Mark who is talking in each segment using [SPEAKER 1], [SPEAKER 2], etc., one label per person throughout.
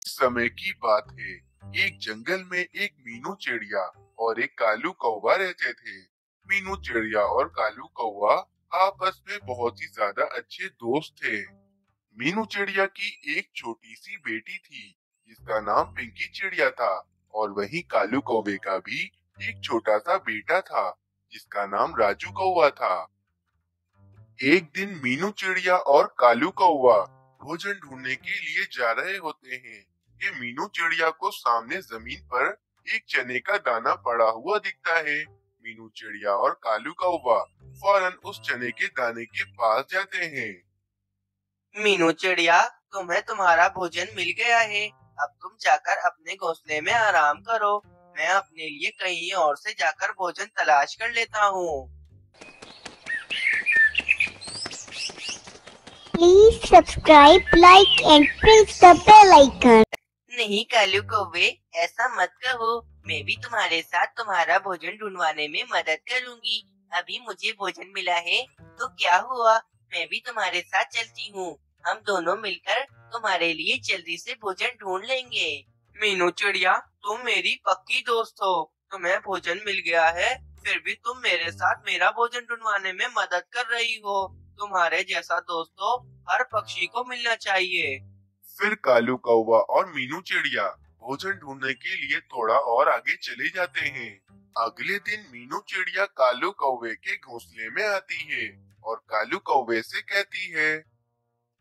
[SPEAKER 1] समय की बात है। एक जंगल में एक मीनू चिड़िया और एक कालू कौवा रहते थे। मीनू चिड़िया और कालू कौवा आपस में बहुत ही ज्यादा अच्छे दोस्त थे। मीनू चिड़िया की एक छोटी सी बेटी थी जिसका नाम पिंकी चिड़िया था, और वहीं कालू कौवे का भी एक छोटा सा बेटा था जिसका नाम राजू कौवा था। एक दिन मीनू चिड़िया और कालू कौवा भोजन ढूंढने के लिए जा रहे होते हैं कि मीनू चिड़िया को सामने जमीन पर एक चने का दाना पड़ा हुआ दिखता है। मीनू चिड़िया और कालू कौवा फौरन उस चने के दाने के पास जाते हैं।
[SPEAKER 2] मीनू चिड़िया, तुम्हें तुम्हारा भोजन मिल गया है। अब तुम जाकर अपने घोंसले में आराम करो। मैं अपने लिए कहीं और से जाकर भोजन तलाश कर लेता हूँ।
[SPEAKER 3] Please subscribe, like and press the bell icon.
[SPEAKER 2] नहीं कालू कौवे, ऐसा मत कहो। मैं भी तुम्हारे साथ तुम्हारा भोजन ढूंढवाने में मदद करूंगी। अभी मुझे भोजन मिला है तो क्या हुआ, मैं भी तुम्हारे साथ चलती हूँ। हम दोनों मिलकर तुम्हारे लिए जल्दी से भोजन ढूंढ लेंगे। मीनू चिड़िया, तुम मेरी पक्की दोस्त हो। तुम्हें भोजन मिल गया है, फिर भी तुम मेरे साथ मेरा भोजन ढूंढवाने में मदद कर रही हो। तुम्हारे जैसा दोस्त तो हर पक्षी को मिलना चाहिए।
[SPEAKER 1] फिर कालू कौवा और मीनू चिड़िया भोजन ढूंढने के लिए थोड़ा और आगे चले जाते हैं। अगले दिन मीनू चिड़िया कालू कौवे के घोंसले में आती है और कालू कौवे से कहती है,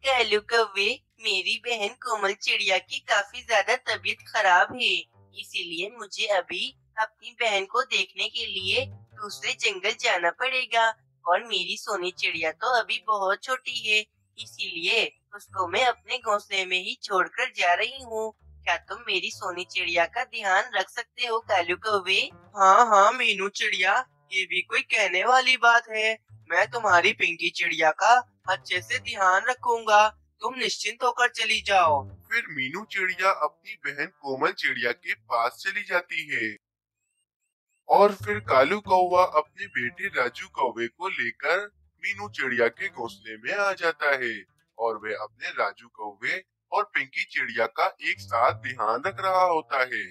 [SPEAKER 2] कालू कौवे, मेरी बहन कोमल चिड़िया की काफी ज्यादा तबीयत खराब है, इसीलिए मुझे अभी अपनी बहन को देखने के लिए दूसरे जंगल जाना पड़ेगा। और मेरी सोनी चिड़िया तो अभी बहुत छोटी है, इसीलिए उसको मैं अपने घोंसले में ही छोड़कर जा रही हूँ। क्या तुम मेरी सोनी चिड़िया का ध्यान रख सकते हो कालू कौवे? हाँ हाँ मीनू चिड़िया, ये भी कोई कहने वाली बात है। मैं तुम्हारी पिंकी चिड़िया का अच्छे से ध्यान रखूंगा। तुम निश्चिंत होकर चली जाओ।
[SPEAKER 1] फिर मीनू चिड़िया अपनी बहन कोमल चिड़िया के पास चली जाती है और फिर कालू कौवा अपने बेटे राजू कौवे को लेकर मीनू चिड़िया के घोंसले में आ जाता है और वे अपने राजू कौवे और पिंकी चिड़िया का एक साथ ध्यान रख रहा होता है।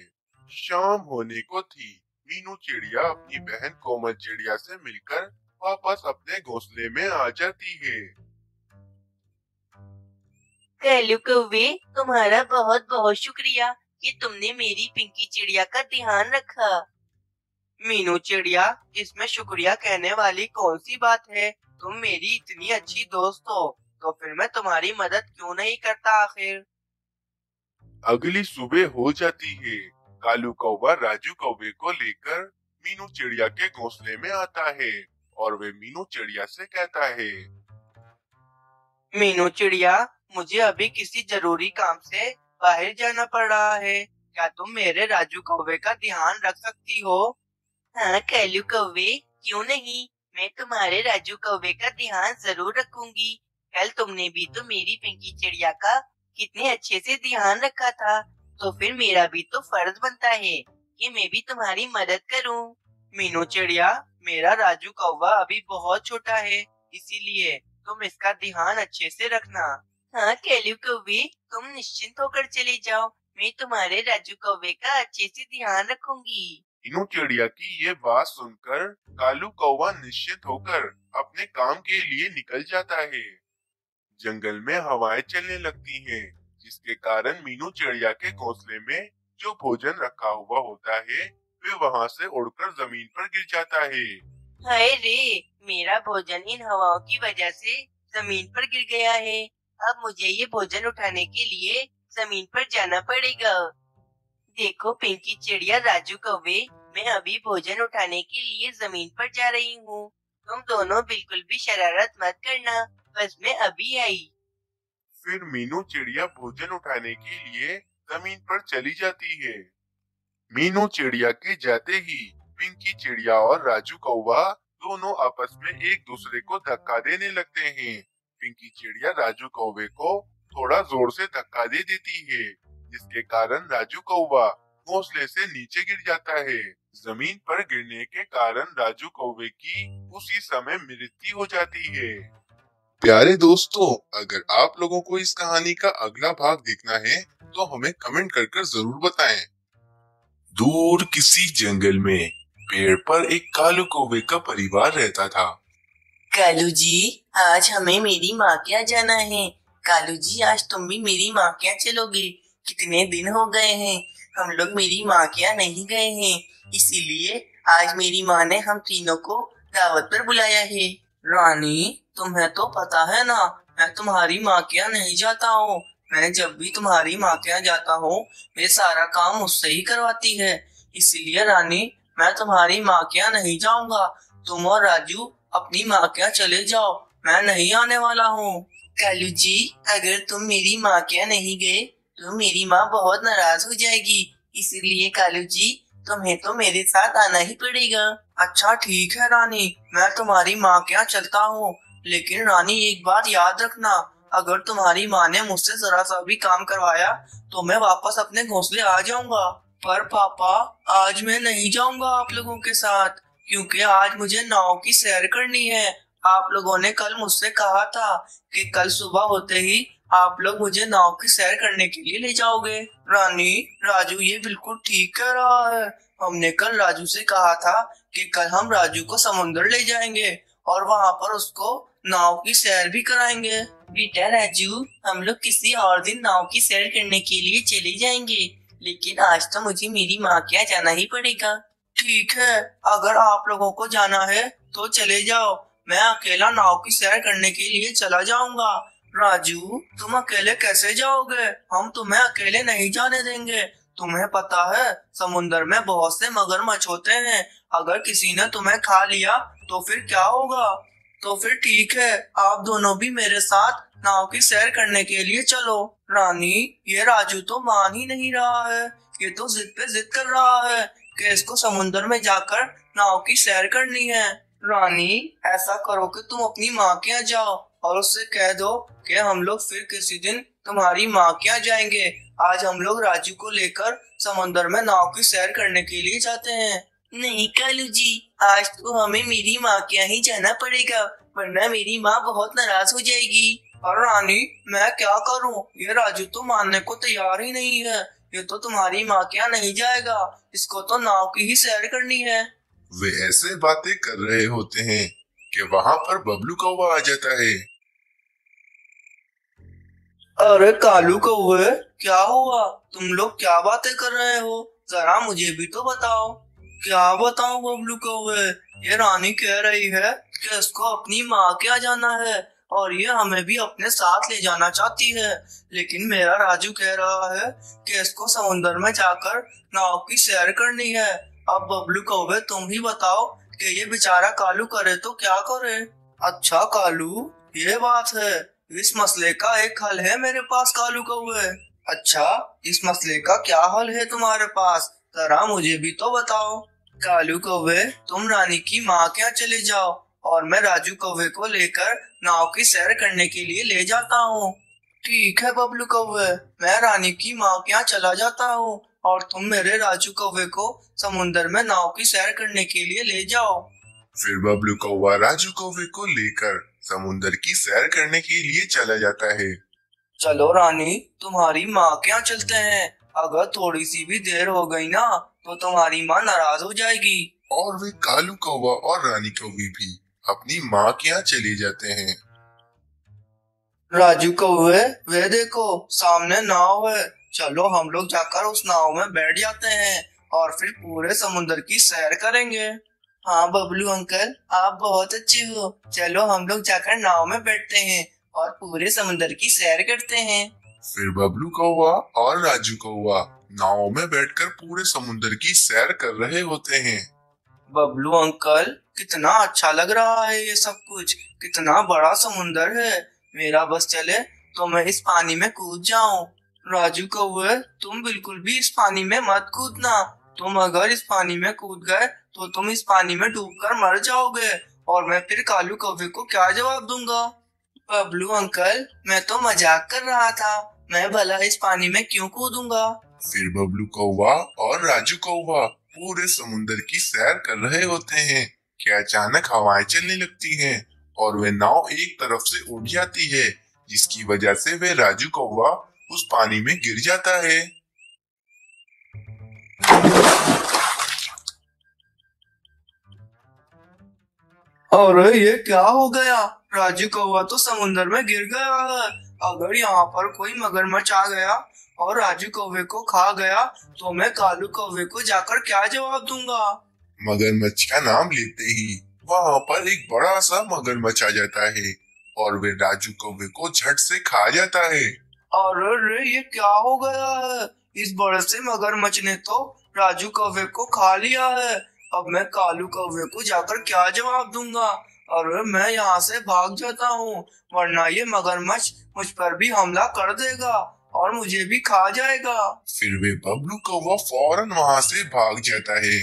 [SPEAKER 1] शाम होने को थी। मीनू चिड़िया अपनी बहन कोमल चिड़िया से मिलकर वापस अपने घोंसले में आ जाती है।
[SPEAKER 2] कालू कौवे, तुम्हारा बहुत बहुत शुक्रिया कि तुमने मेरी पिंकी चिड़िया का ध्यान रखा। मीनू चिड़िया, इसमें शुक्रिया कहने वाली कौन सी बात है? तुम मेरी इतनी अच्छी दोस्त हो, तो फिर मैं तुम्हारी मदद क्यों नहीं करता आखिर?
[SPEAKER 1] अगली सुबह हो जाती है। कालू कौवा राजू कौवे को लेकर मीनू चिड़िया के घोंसले में आता है और वे मीनू चिड़िया से कहता है,
[SPEAKER 2] मीनू चिड़िया, मुझे अभी किसी जरूरी काम से बाहर जाना पड़ रहा है। क्या तुम मेरे राजू कौवे का ध्यान रख सकती हो? हाँ कालू कौवे, क्यों नहीं, मैं तुम्हारे राजू कौवे का ध्यान जरूर रखूंगी। कल तुमने भी तो मेरी पिंकी चिड़िया का कितने अच्छे से ध्यान रखा था, तो फिर मेरा भी तो फर्ज बनता है कि मैं भी तुम्हारी मदद करूं। मीनू चिड़िया, मेरा राजू कौवा अभी बहुत छोटा है, इसीलिए तुम इसका ध्यान अच्छे से रखना। हाँ कालू कौवे, तुम निश्चिंत होकर चले जाओ। मैं तुम्हारे राजू कौवे का अच्छे से ध्यान रखूंगी।
[SPEAKER 1] मीनू चिड़िया की ये बात सुनकर कालू कौवा निश्चिंत होकर अपने काम के लिए निकल जाता है। जंगल में हवाएं चलने लगती हैं, जिसके कारण मीनू चिड़िया के घोंसले में जो भोजन रखा हुआ होता है वे वहां से उड़कर जमीन पर गिर जाता है।
[SPEAKER 2] हाय रे, मेरा भोजन इन हवाओं की वजह से जमीन पर गिर गया है। अब मुझे ये भोजन उठाने के लिए जमीन पर जाना पड़ेगा। देखो पिंकी चिड़िया, राजू कौवे, मैं अभी भोजन उठाने के लिए जमीन पर जा रही हूँ। तुम दोनों बिल्कुल भी शरारत मत करना, बस मैं अभी आई।
[SPEAKER 1] फिर मीनू चिड़िया भोजन उठाने के लिए जमीन पर चली जाती है। मीनू चिड़िया के जाते ही पिंकी चिड़िया और राजू कौवा दोनों आपस में एक दूसरे को धक्का देने लगते हैं। पिंकी चिड़िया राजू कौवे को थोड़ा जोर से धक्का दे देती है, जिसके कारण राजू कौवा घोंसले से नीचे गिर जाता है। जमीन पर गिरने के कारण राजू कौवे की उसी समय मृत्यु हो जाती है। प्यारे दोस्तों, अगर आप लोगों को इस कहानी का अगला भाग देखना है तो हमें कमेंट कर जरूर बताएं। दूर किसी जंगल में पेड़ पर एक कालू कौवे का परिवार रहता था।
[SPEAKER 2] कालू जी, आज हमें मेरी माँ के यहाँ जाना है। कालू जी, आज तुम भी मेरी माँ के यहाँ चलोगे? कितने दिन हो गए हैं हम लोग मेरी माँ के यहाँ नहीं गए हैं, इसीलिए आज मेरी माँ ने हम तीनों को दावत पर बुलाया है। रानी, तुम्हें तो पता है ना, मैं तुम्हारी माँ के यहाँ नहीं जाता हूँ। मैं जब भी तुम्हारी माँ के यहाँ जाता हूँ, वे सारा काम मुझसे ही करवाती है। इसीलिए रानी, मैं तुम्हारी माँ के यहाँ नहीं जाऊंगा। तुम और राजू अपनी माँ के यहाँ चले जाओ, मैं नहीं आने वाला हूँ। कालू जी, अगर तुम मेरी माँ के यहाँ नहीं गए तो मेरी माँ बहुत नाराज हो जाएगी, इसीलिए कालू जी तुम्हें तो मेरे साथ आना ही पड़ेगा। अच्छा ठीक है रानी, मैं तुम्हारी माँ के यहाँ चलता हूँ, लेकिन रानी एक बात याद रखना, अगर तुम्हारी माँ ने मुझसे जरा सा भी काम करवाया तो मैं वापस अपने घोंसले आ जाऊंगा। पर पापा, आज मैं नहीं जाऊंगा आप लोगों के साथ, क्योंकि आज मुझे नाव की सैर करनी है। आप लोगों ने कल मुझसे कहा था कि कल सुबह होते ही आप लोग मुझे नाव की सैर करने के लिए ले जाओगे। रानी, राजू ये बिल्कुल ठीक कह रहा है। हमने कल राजू से कहा था कि कल हम राजू को समुद्र ले जाएंगे और वहाँ पर उसको नाव की सैर भी कराएंगे। बेटा राजू, हम लोग किसी और दिन नाव की सैर करने के लिए चले जाएंगे, लेकिन आज तो मुझे मेरी माँ के यहाँ जाना ही पड़ेगा। ठीक है, अगर आप लोगों को जाना है तो चले जाओ, मैं अकेला नाव की सैर करने के लिए चला जाऊंगा। राजू, तुम अकेले कैसे जाओगे? हम तुम्हें अकेले नहीं जाने देंगे। तुम्हें पता है समुद्र में बहुत से मगरमच्छ होते हैं, अगर किसी ने तुम्हें खा लिया तो फिर क्या होगा? तो फिर ठीक है, आप दोनों भी मेरे साथ नाव की सैर करने के लिए चलो। रानी, ये राजू तो मान ही नहीं रहा है, ये तो जिद पे जिद कर रहा है कि इसको समुद्र में जाकर नाव की सैर करनी है। रानी, ऐसा करो कि तुम अपनी माँ के यहाँ जाओ और उससे कह दो कि हम लोग फिर किसी दिन तुम्हारी माँ के यहाँ जाएंगे। आज हम लोग राजू को लेकर समुद्र में नाव की सैर करने के लिए जाते हैं। नहीं कालू जी, आज तो हमें मेरी माँ के यहाँ ही जाना पड़ेगा, वरना मेरी माँ बहुत नाराज हो जाएगी। और रानी, मैं क्या करूँ? ये राजू तो मानने को तैयार ही नहीं है। ये तो तुम्हारी माँ के यहाँ नहीं जाएगा, इसको तो नाव की ही सैर करनी है।
[SPEAKER 1] वे ऐसे बातें कर रहे होते हैं कि वहाँ पर बबलू कौवा आ जाता है।
[SPEAKER 2] अरे कालू कौवे, क्या हुआ? तुम लोग क्या बातें कर रहे हो? जरा मुझे भी तो बताओ। क्या बताऊं बबलू कौवे, ये रानी कह रही है कि इसको अपनी माँ के यहाँ जाना है और ये हमें भी अपने साथ ले जाना चाहती है, लेकिन मेरा राजू कह रहा है कि इसको समुद्र में जाकर नाव की सैर करनी है। अब बबलू कौवे तुम ही बताओ कि ये बेचारा कालू करे तो क्या करे। अच्छा कालू, ये बात है, इस मसले का एक हल है मेरे पास कालू कौवे। अच्छा, इस मसले का क्या हल है तुम्हारे पास? जरा मुझे भी तो बताओ। कालू कौवे, तुम रानी की माँ के यहाँ चले जाओ और मैं राजू कौवे को लेकर नाव की सैर करने के लिए ले जाता हूँ। ठीक है बबलू कौवे, मैं रानी की माँ के यहाँ चला जाता हूँ और तुम मेरे राजू कौवे को समुद्र में नाव की सैर करने के लिए ले जाओ।
[SPEAKER 1] फिर बबलू कौवा राजू कौवे को लेकर समुद्र की सैर करने के लिए चला जाता है।
[SPEAKER 2] चलो रानी, तुम्हारी माँ के यहाँ चलते हैं। अगर थोड़ी सी भी देर हो गई ना तो तुम्हारी माँ नाराज हो जाएगी।
[SPEAKER 1] और वे कालू कौवा और रानी कौवी भी अपनी माँ के यहाँ चले जाते हैं।
[SPEAKER 2] राजू कौवे, वे देखो सामने नाव है, चलो हम लोग जाकर उस नाव में बैठ जाते हैं और फिर पूरे समुद्र की सैर करेंगे। हाँ बबलू अंकल, आप बहुत अच्छे हो, चलो हम लोग जाकर नाव में बैठते हैं और पूरे समुद्र की सैर करते हैं।
[SPEAKER 1] फिर बबलू कौवा और राजू कौवा नाव में बैठकर पूरे समुद्र की सैर कर रहे होते हैं।
[SPEAKER 2] बबलू अंकल, कितना अच्छा लग रहा है ये सब कुछ, कितना बड़ा समुंदर है। मेरा बस चले तो मैं इस पानी में कूद जाऊं। राजू कौवे, तुम बिल्कुल भी इस पानी में मत कूदना। तुम अगर इस पानी में कूद गए तो तुम इस पानी में डूबकर मर जाओगे और मैं फिर कालू कौवे को क्या जवाब दूंगा? बबलू अंकल, मैं तो मजाक कर रहा था, मैं भला इस पानी में क्यों कूदूंगा?
[SPEAKER 1] फिर बबलू कौवा और राजू कौवा पूरे समुद्र की सैर कर रहे होते हैं कि अचानक हवाएं चलने लगती हैं और वे नाव एक तरफ से उठ जाती है, जिसकी वजह से वे राजू कौवा उस पानी में गिर जाता है।
[SPEAKER 2] अरे ये क्या हो गया? राजू कौवा तो समुंदर में गिर गया है। अगर यहाँ पर कोई मगरमच्छ आ गया और राजू कौवे को खा गया तो मैं कालू कौवे को जाकर क्या जवाब दूंगा?
[SPEAKER 1] मगरमच्छ का नाम लेते ही वहाँ पर एक बड़ा सा मगरमच्छ आ जाता है और वे राजू कौवे को झट से खा जाता है।
[SPEAKER 2] अरे रे ये क्या हो गया है? इस बड़े से मगरमच्छ ने तो राजू कौवे को खा लिया है। अब मैं कालू कौवे को जाकर क्या जवाब दूंगा? अरे मैं यहाँ से भाग जाता हूँ, वरना ये मगरमच्छ मुझ पर भी हमला कर देगा और मुझे भी खा जाएगा।
[SPEAKER 1] फिर वे बबलू कौवा फौरन वहाँ से भाग जाता है।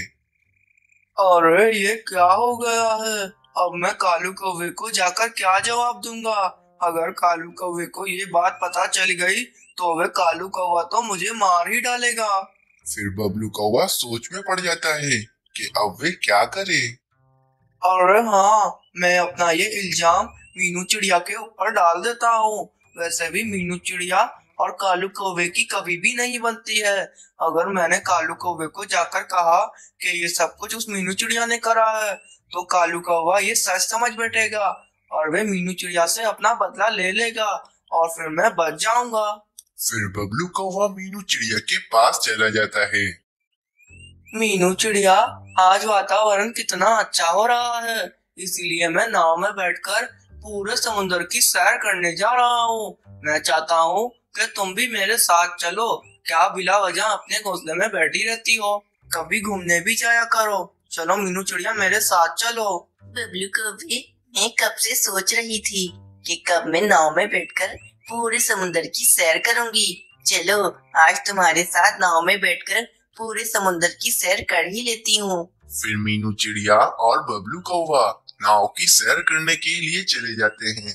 [SPEAKER 2] अरे ये क्या हो गया है? अब मैं कालू कौवे को जाकर क्या जवाब दूंगा? अगर कालू कौवे को ये बात पता चल गई तो वे कालू कौवा तो मुझे मार ही डालेगा।
[SPEAKER 1] फिर बबलू कौवा सोच में पड़ जाता है कि अब वे क्या करे।
[SPEAKER 2] अरे हाँ, मैं अपना ये इल्जाम मीनू चिड़िया के ऊपर डाल देता हूँ। वैसे भी मीनू चिड़िया और कालू कौवे की कभी भी नहीं बनती है। अगर मैंने कालू कौवे को जाकर कहा कि ये सब कुछ उस मीनू चिड़िया ने करा है तो कालू कौवा ये सच समझ बैठेगा और वे मीनू चिड़िया से अपना बदला ले लेगा और फिर मैं बच जाऊंगा।
[SPEAKER 1] फिर बबलू कौवा मीनू चिड़िया के पास चला जाता है।
[SPEAKER 2] मीनू चिड़िया, आज वातावरण कितना अच्छा हो रहा है, इसीलिए मैं नाव में बैठकर पूरे समुद्र की सैर करने जा रहा हूँ। मैं चाहता हूँ कि तुम भी मेरे साथ चलो। क्या बिला वजह अपने घोंसले में बैठी रहती हो? कभी घूमने भी जाया करो। चलो मीनू चिड़िया, मेरे साथ चलो। बबलू कौवे, मैं कब से सोच रही थी कि कब मैं नाव में बैठकर पूरे समुद्र की सैर करूंगी। चलो आज तुम्हारे साथ नाव में बैठकर पूरे समुद्र की सैर कर ही लेती हूँ।
[SPEAKER 1] फिर मीनू चिड़िया और बबलू कौवा नाव की सैर करने के लिए चले जाते हैं।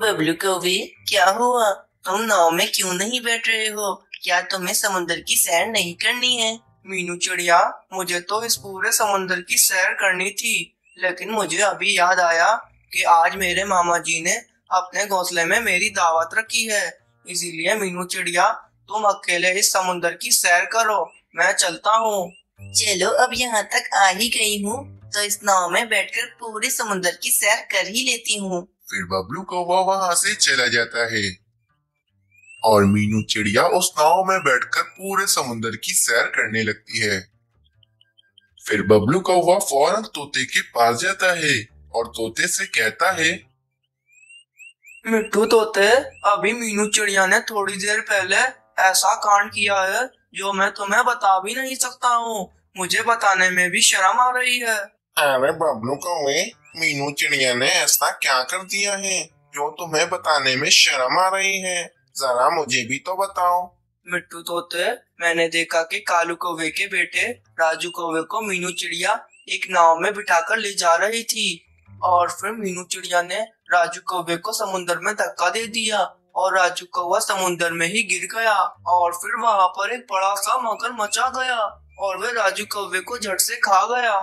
[SPEAKER 2] बबलू कौवे, क्या हुआ? तुम नाव में क्यों नहीं बैठ रहे हो? क्या तुम्हें समुद्र की सैर नहीं करनी है? मीनू चिड़िया, मुझे तो इस पूरे समुद्र की सैर करनी थी, लेकिन मुझे अभी याद आया कि आज मेरे मामा जी ने अपने घोंसले में मेरी दावत रखी है। इसीलिए मीनू चिड़िया, तुम अकेले इस समुद्र की सैर करो, मैं चलता हूँ। चलो, अब यहाँ तक आ ही गई हूँ तो इस नाव में बैठकर पूरे समुद्र की सैर कर ही लेती हूँ।
[SPEAKER 1] फिर बबलू कौवा वहाँ से चला जाता है और मीनू चिड़िया उस नाव में बैठकर पूरे समुद्र की सैर करने लगती है। फिर बबलू कौवा फौरन तोते के पास जाता है और तोते से कहता है,
[SPEAKER 2] मिट्टू तोते, अभी मीनू चिड़िया ने थोड़ी देर पहले ऐसा कांड किया है जो मैं तुम्हें बता भी नहीं सकता हूँ। मुझे बताने में भी शर्म आ रही है।
[SPEAKER 1] अरे बबलू कौवे, मीनू चिड़िया ने ऐसा क्या कर दिया है जो तुम्हें बताने में शर्म आ रही है? जरा मुझे भी तो बताओ।
[SPEAKER 2] मिट्टू तोते, मैंने देखा कि कालू कौवे के बेटे राजू कौवे को मीनू चिड़िया एक नाव में बिठाकर ले जा रही थी और फिर मीनू चिड़िया ने राजू कौवे को समुद्र में धक्का दे दिया और राजू कौवा समुद्र में ही गिर गया और फिर वहाँ पर एक बड़ा सा मगरमच्छ आ गया और वह राजू कौवे को झट से खा गया।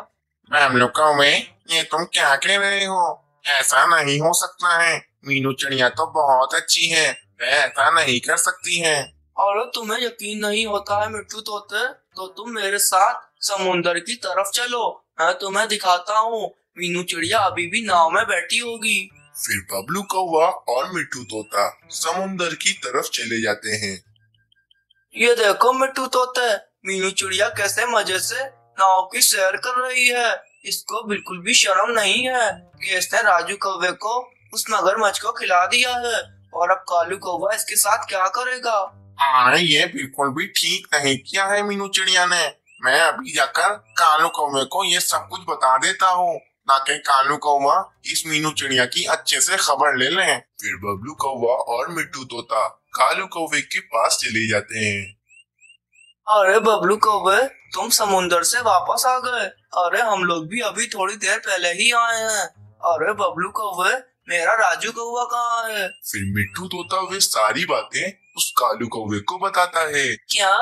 [SPEAKER 1] बबलू कौवे, ये तुम क्या कह रहे हो? ऐसा नहीं हो सकता है। मीनू चिड़िया तो बहुत अच्छी है, वह ऐसा नहीं कर सकती है।
[SPEAKER 2] और तुम्हें यकीन नहीं होता है मिट्टू तोते, तो तुम मेरे साथ समुद्र की तरफ चलो, मैं तुम्हें दिखाता हूँ। मीनू चिड़िया अभी भी नाव में बैठी होगी।
[SPEAKER 1] फिर बबलू कौवा और मिट्टू तोता समुद्र की तरफ चले जाते हैं।
[SPEAKER 2] ये देखो मिट्टू तोते, मीनू चिड़िया कैसे मजे से नाव की सैर कर रही है। इसको बिल्कुल भी शर्म नहीं है कि इसने राजू कौवे को उस मगरमच्छ को खिला दिया है और अब कालू कौवा इसके साथ क्या करेगा?
[SPEAKER 1] ये बिल्कुल भी ठीक नहीं किया है मीनू चिड़िया ने। मैं अभी जाकर कालू कौवे को ये सब कुछ बता देता हूँ ताकि कालू कौवा इस मीनू चिड़िया की अच्छे से खबर ले लें। फिर बबलू कौवा और मिट्टू तोता कालू कौवे के पास चले जाते हैं।
[SPEAKER 2] अरे बबलू कौवे, तुम समुंदर से वापस आ गए। अरे हम लोग भी अभी थोड़ी देर पहले ही आए हैं। अरे बबलू कौवे, मेरा राजू कौवा कहाँ है?
[SPEAKER 1] फिर मिट्टू तोता वे सारी बातें उस कालू कौवे को बताता है।
[SPEAKER 2] क्या?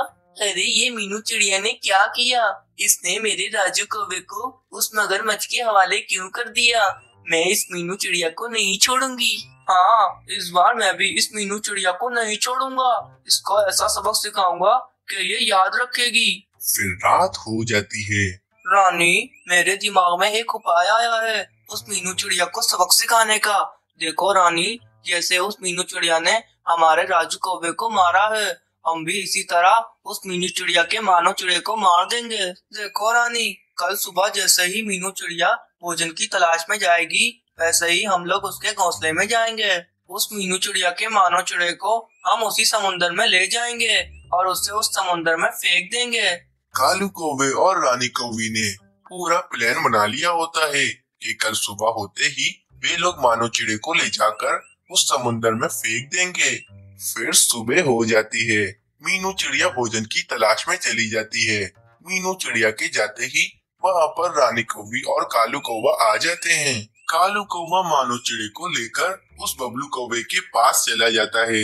[SPEAKER 2] अरे ये मीनू चिड़िया ने क्या किया? इसने मेरे राजू कौवे को उस मगरमच्छ के हवाले क्यों कर दिया? मैं इस मीनू चिड़िया को नहीं छोड़ूंगी। हाँ, इस बार मैं भी इस मीनू चिड़िया को नहीं छोड़ूंगा। इसको ऐसा सबक सिखाऊंगा कि ये याद रखेगी।
[SPEAKER 1] फिर रात हो जाती है।
[SPEAKER 2] रानी, मेरे दिमाग में एक उपाय आया है उस मीनू चिड़िया को सबक सिखाने का। देखो रानी, जैसे उस मीनू चिड़िया ने हमारे राजू कौवे को मारा है, हम भी इसी तरह उस मीनू चिड़िया के मानव चिड़िया को मार देंगे। देखो रानी, कल सुबह जैसे ही मीनू चिड़िया भोजन की तलाश में जाएगी, वैसे ही हम लोग उसके घोंसले में जाएंगे। उस मीनू चिड़िया के मानव चिड़िया को हम उसी समुंदर में ले जाएंगे और उसे उस समुंदर में फेंक देंगे।
[SPEAKER 1] कालू कौवे और रानी कौवी ने पूरा प्लान बना लिया होता है कि कल सुबह होते ही वे लोग मानव चिड़े को ले जाकर उस समुंदर में फेंक देंगे। फिर सुबह हो जाती है। मीनू चिड़िया भोजन की तलाश में चली जाती है। मीनू चिड़िया के जाते ही वहाँ पर रानी कौवी और कालू कौवा आ जाते हैं। कालू कौवा मानव चिड़े को लेकर उस बबलू कौवे के पास चला जाता है।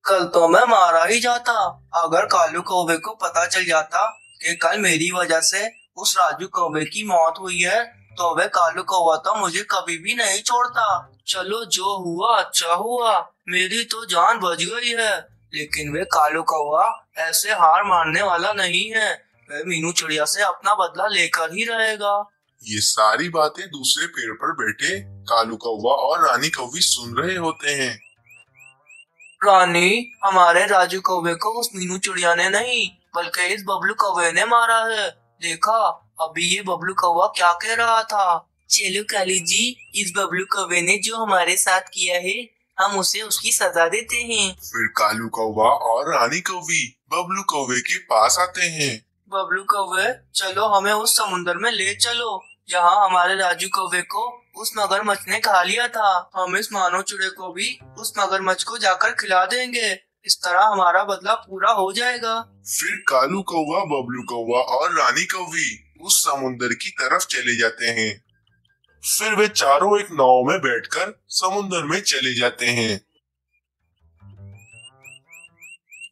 [SPEAKER 2] कल तो मैं मारा ही जाता अगर कालू कौवे को पता चल जाता कि कल मेरी वजह से उस राजू कौवे की मौत हुई है, तो वह कालू कौवा तो मुझे कभी भी नहीं छोड़ता। चलो, जो हुआ अच्छा हुआ, मेरी तो जान बच गई है। लेकिन वे कालू कौवा ऐसे हार मानने वाला नहीं है। वह मीनू चिड़िया से अपना बदला लेकर ही रहेगा।
[SPEAKER 1] ये सारी बातें दूसरे पेड़ पर बैठे कालू कौवा और रानी कौवी सुन रहे होते हैं।
[SPEAKER 2] रानी, हमारे राजू कौवे को उस मीनू चिड़िया ने नहीं बल्कि इस बबलू कौवे ने मारा है। देखा, अभी ये बबलू कौवा क्या कह रहा था। चलो कालू जी, इस बबलू कौवे ने जो हमारे साथ किया है, हम उसे उसकी सजा देते हैं।
[SPEAKER 1] फिर कालू कौवा और रानी कौवी बबलू कौवे के पास आते हैं।
[SPEAKER 2] बबलू कौवे, चलो हमें उस समुंदर में ले चलो जहाँ हमारे राजू कौवे को उस मगरमच्छ ने खा लिया था। हम इस मानव चिड़े को भी उस मगरमच्छ को जाकर खिला देंगे। इस तरह हमारा बदला पूरा हो जाएगा।
[SPEAKER 1] फिर कालू कौवा, बबलू कौवा और रानी कौवी उस समुंदर की तरफ चले जाते हैं। फिर वे चारों एक नाव में बैठकर समुंदर में चले जाते हैं।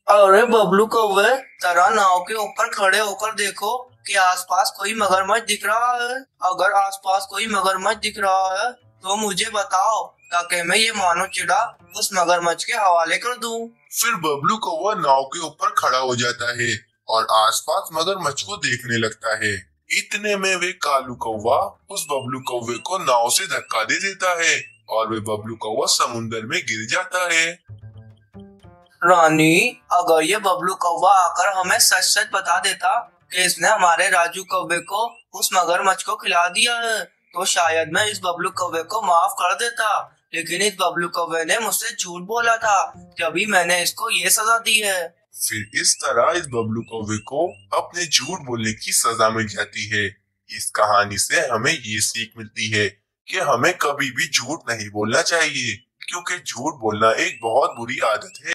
[SPEAKER 2] अरे बबलू कौवे, जरा नाव के ऊपर खड़े होकर देखो कि आसपास कोई मगरमच्छ दिख रहा है। अगर आसपास कोई मगरमच्छ दिख रहा है तो मुझे बताओ, ताकि मैं ये मानव चिड़ा उस मगरमच्छ के हवाले कर दूं।
[SPEAKER 1] फिर बबलू कौवा नाव के ऊपर खड़ा हो जाता है और आसपास मगरमच्छ को देखने लगता है। इतने में वे कालू कौवा उस बबलू कौवे को नाव से धक्का दे देता है और वे बबलू कौवा समुंदर में गिर जाता है।
[SPEAKER 2] रानी, अगर ये बबलू कौवा आकर हमें सच सच बता देता कि इसने हमारे राजू कौवे को उस मगरमच्छ को खिला दिया है, तो शायद मैं इस बबलू कौवे को माफ कर देता। लेकिन इस बबलू कौवे ने मुझसे झूठ बोला था, तभी मैंने इसको ये सजा दी है।
[SPEAKER 1] फिर इस तरह इस बबलू कौवे को अपने झूठ बोलने की सजा मिल जाती है। इस कहानी से हमें ये सीख मिलती है कि हमें कभी भी झूठ नहीं बोलना चाहिए, क्योंकि झूठ बोलना एक बहुत बुरी आदत है।